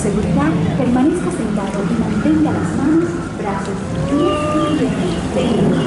seguridad, permanezca sentado y mantenga las manos, brazos, pies y piernas.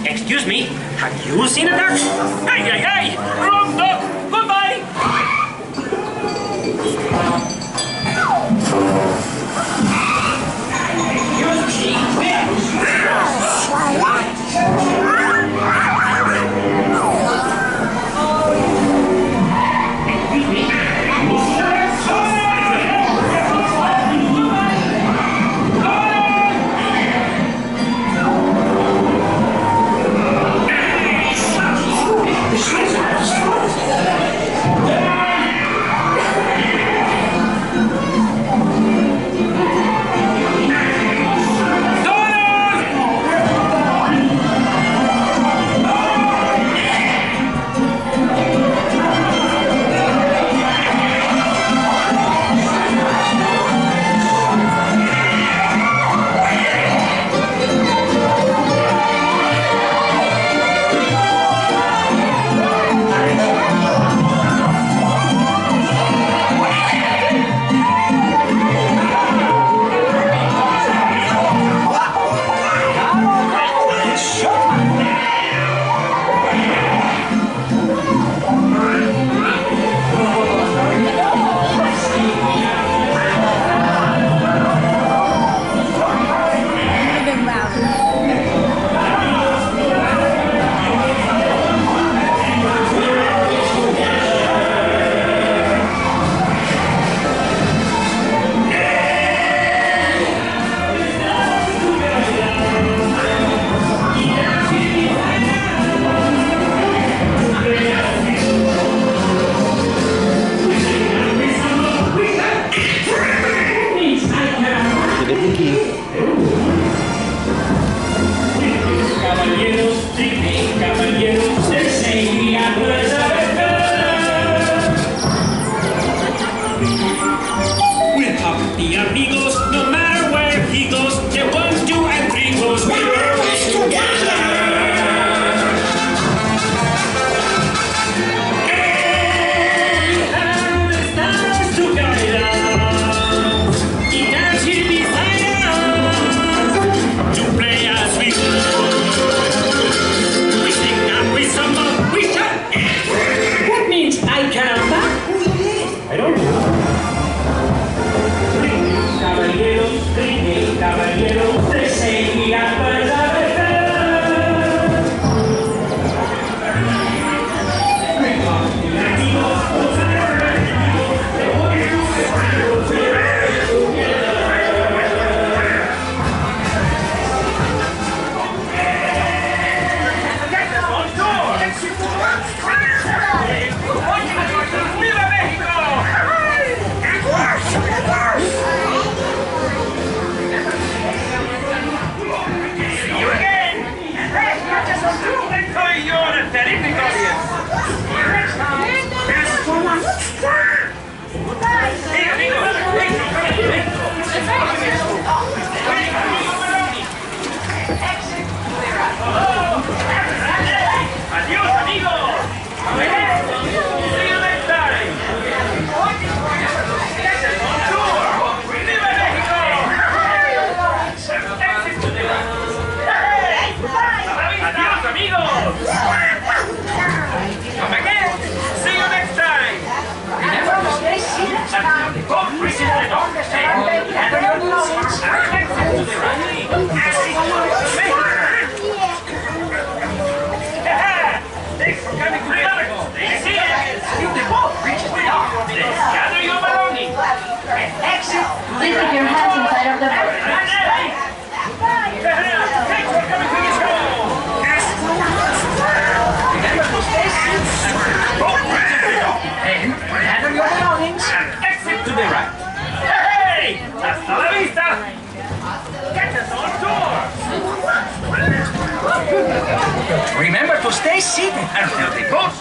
Excuse me, have you seen a duck? Hey, hey, hey! Wrong duck! Goodbye! Excuse me.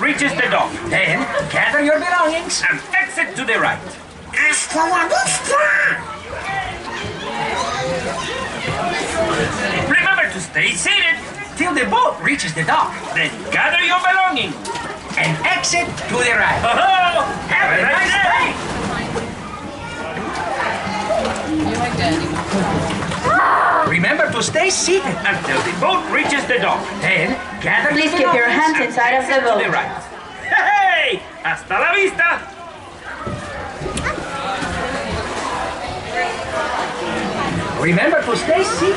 reaches the dock. Then, gather your belongings. And exit to the right. Hasta la vista! Remember to stay seated. Till the boat reaches the dock. Then gather your belongings. And exit to the right. Oh, have a nice day. Remember to stay seated. Until the boat reaches the dock. Then, gather Please your keep your belongings. hands inside of the To the boat. right. Hey! Hasta la vista! Remember to stay seated.